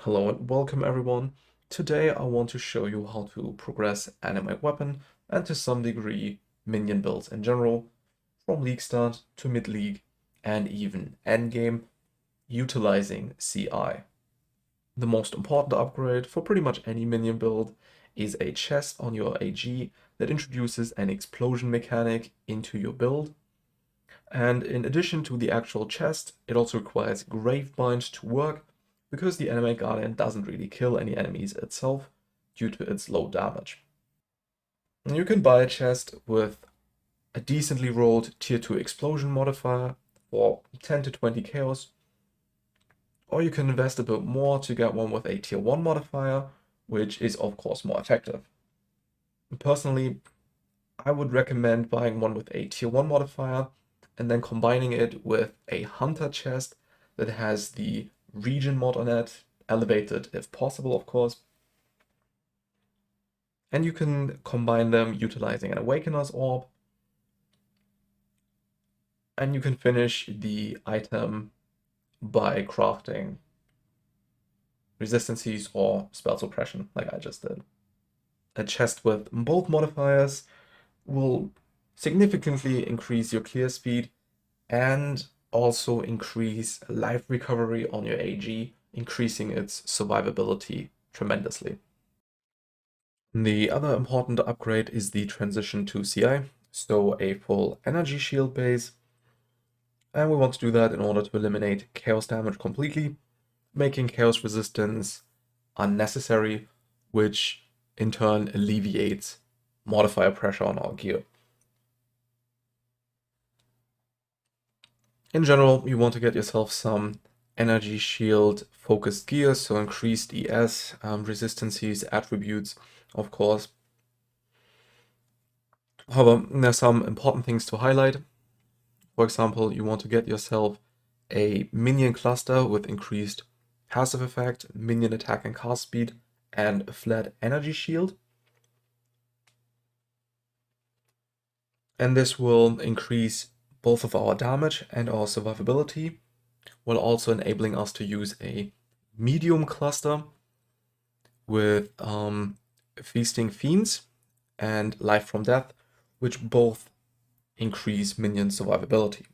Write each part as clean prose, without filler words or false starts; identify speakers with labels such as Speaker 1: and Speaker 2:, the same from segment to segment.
Speaker 1: Hello and welcome everyone. Today I want to show you how to progress Animate Weapon and to some degree Minion builds in general, from League Start to Mid-League and even Endgame, utilizing CI. The most important upgrade for pretty much any Minion build is a chest on your AG that introduces an explosion mechanic into your build. And in addition to the actual chest, it also requires Gravebind to work, because the Animate Guardian doesn't really kill any enemies itself due to its low damage. And you can buy a chest with a decently rolled tier 2 explosion modifier for 10 to 20 chaos, or you can invest a bit more to get one with a tier 1 modifier, which is of course more effective. Personally, I would recommend buying one with a tier 1 modifier and then combining it with a hunter chest that has the region mod on it, elevated if possible, of course. And you can combine them utilizing an Awakener's Orb. And you can finish the item by crafting resistances or spell suppression, like I just did. A chest with both modifiers will significantly increase your clear speed and also increase life recovery on your AG, increasing its survivability tremendously. The other important upgrade is the transition to CI, so a full energy shield base. And we want to do that in order to eliminate chaos damage completely, making chaos resistance unnecessary, which in turn alleviates modifier pressure on our gear. In general, you want to get yourself some energy shield focused gear, so increased ES, resistances, attributes, of course. However, there's some important things to highlight. For example, you want to get yourself a minion cluster with increased passive effect, minion attack and cast speed, and a flat energy shield. And this will increase both of our damage and our survivability, while also enabling us to use a medium cluster with Feasting Fiends and Life from Death, which both increase minion survivability.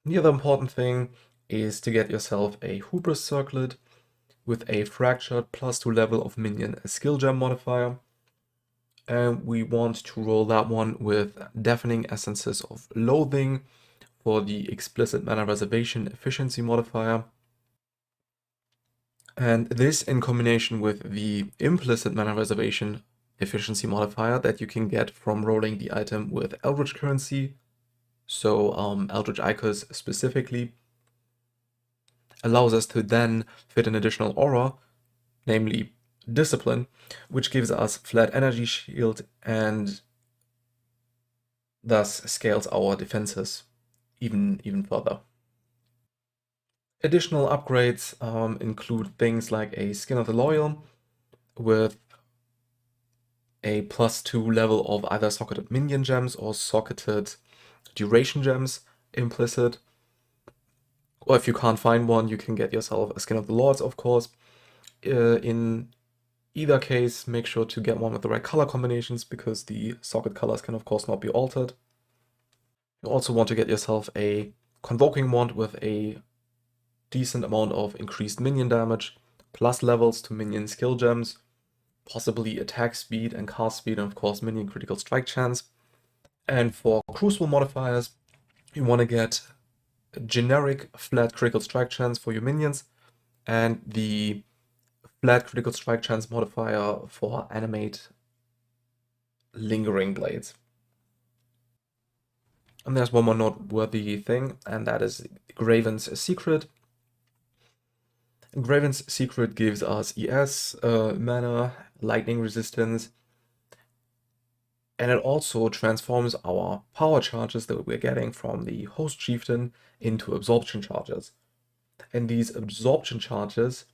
Speaker 1: The other important thing is to get yourself a Hubris Circlet with a Fractured +2 level of minion skill gem modifier. And we want to roll that one with Deafening Essences of Loathing for the Explicit Mana Reservation efficiency modifier. And this in combination with the Implicit Mana Reservation efficiency modifier that you can get from rolling the item with Eldritch Currency, so Eldritch Icos specifically, allows us to then fit an additional aura, namely Discipline, which gives us flat energy shield and thus scales our defenses even further. Additional upgrades include things like a Skin of the Loyal with a +2 level of either socketed minion gems or socketed duration gems implicit. Or if you can't find one, you can get yourself a Skin of the Lords, of course. In either case, make sure to get one with the right color combinations, because the socket colors can of course not be altered. You also want to get yourself a Convoking Wand with a decent amount of increased minion damage, plus levels to minion skill gems, possibly attack speed and cast speed, and of course minion critical strike chance. And for Crucible modifiers, you want to get a generic flat critical strike chance for your minions, and the flat critical strike chance modifier for Animate Lingering Blades. And there's one more noteworthy thing, and that is Graven's Secret. Graven's Secret gives us ES, mana, lightning resistance, and it also transforms our power charges that we're getting from the host chieftain into absorption charges. And these absorption charges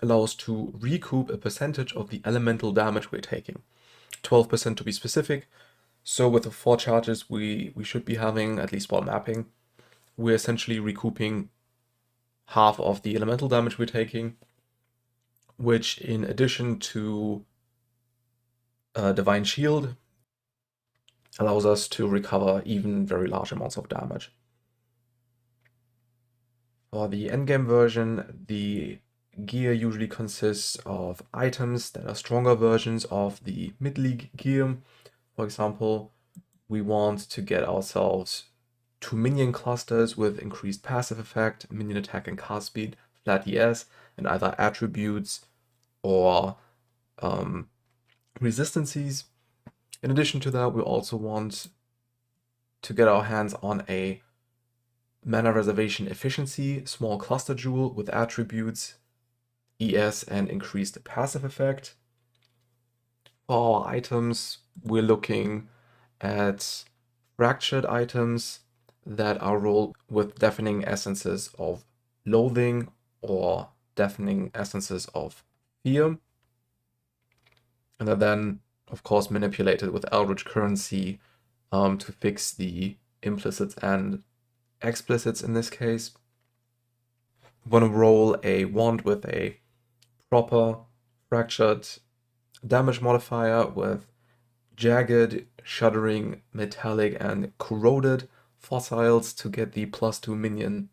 Speaker 1: allow us to recoup a percentage of the elemental damage we're taking, 12% to be specific. So with the 4 charges we should be having, at least while mapping, we're essentially recouping half of the elemental damage we're taking, which in addition to Divine Shield allows us to recover even very large amounts of damage. For the endgame version, the gear usually consists of items that are stronger versions of the mid-league gear. For example, we want to get ourselves 2 minion clusters with increased passive effect, minion attack and cast speed, flat DS, and either attributes or resistances. In addition to that, we also want to get our hands on a mana reservation efficiency small cluster jewel with attributes, ES, and increased passive effect. For our items, we're looking at fractured items that are rolled with deafening essences of loathing or deafening essences of fear, and are then, of course, manipulated with Eldritch Currency to fix the implicits and explicits in this case. We want to roll a wand with a proper fractured damage modifier with jagged, shuddering, metallic, and corroded fossils to get the +2 minion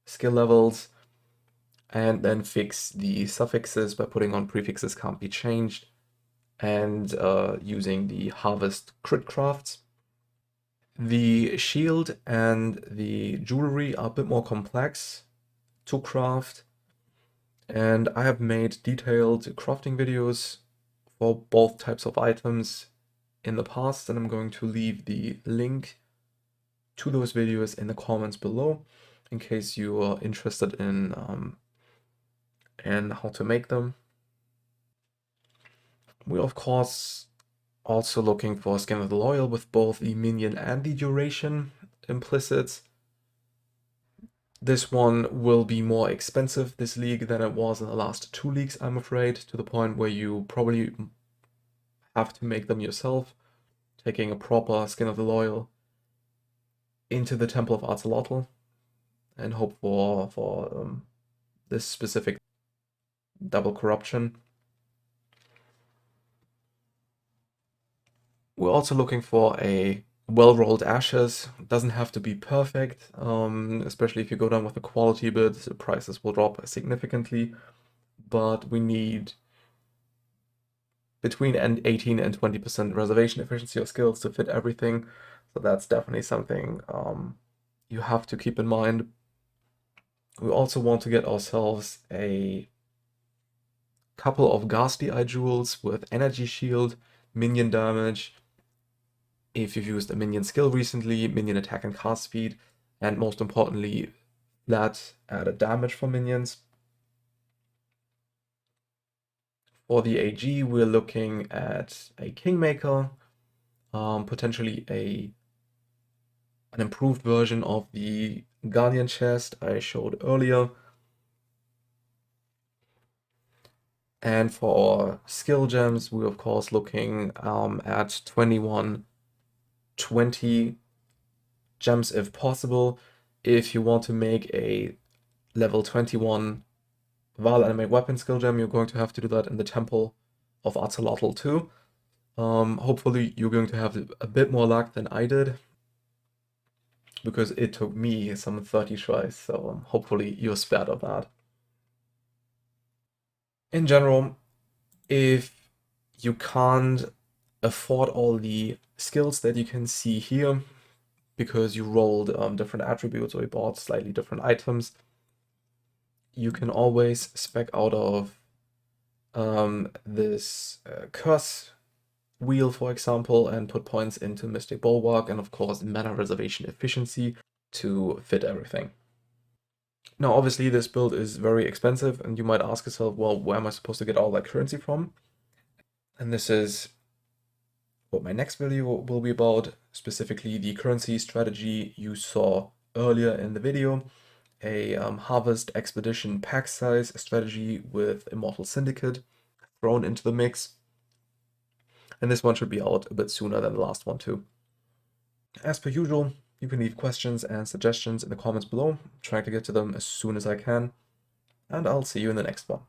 Speaker 1: skill levels, and then fix the suffixes by putting on prefixes can't be changed and using the harvest crit crafts. The shield and the jewelry are a bit more complex to craft, and I have made detailed crafting videos for both types of items in the past, and I'm going to leave the link to those videos in the comments below in case you are interested in how to make them. We're of course also looking for Skin of the Loyal with both the minion and the duration implicit. This one will be more expensive this league than it was in the last 2 leagues, I'm afraid, to the point where you probably have to make them yourself, taking a proper Skin of the Loyal into the Temple of Axolotl and hope for this specific double corruption. We're also looking for a well-rolled ashes. It doesn't have to be perfect, especially if you go down with a quality bid, the prices will drop significantly, but we need between 18 and 20% reservation efficiency of skills to fit everything, so that's definitely something you have to keep in mind. We also want to get ourselves a couple of Ghastly Eye Jewels with energy shield, minion damage, if you've used a minion skill recently, minion attack and cast speed, and most importantly, flat added damage for minions. For the AG, we're looking at a Kingmaker, potentially an improved version of the Guardian chest I showed earlier. And for our skill gems, we're of course looking at 20 gems if possible. If you want to make a level 21 Val Animate Weapon skill gem, you're going to have to do that in the Temple of Axolotl too. Hopefully you're going to have a bit more luck than I did, because it took me some 30 tries, so hopefully you're spared of that. In general, if you can't afford all the skills that you can see here, because you rolled different attributes or you bought slightly different items, you can always spec out of this curse wheel, for example, and put points into Mystic Bulwark and of course mana reservation efficiency to fit everything. Now obviously this build is very expensive and you might ask yourself, well, where am I supposed to get all that currency from? And this is what my next video will be about, specifically the currency strategy you saw earlier in the video, a Harvest Expedition pack size strategy with Immortal Syndicate thrown into the mix. And this one should be out a bit sooner than the last one too. As per usual, You can leave questions and suggestions in the comments below. I'm trying to get to them as soon as I can, and I'll see you in the next one.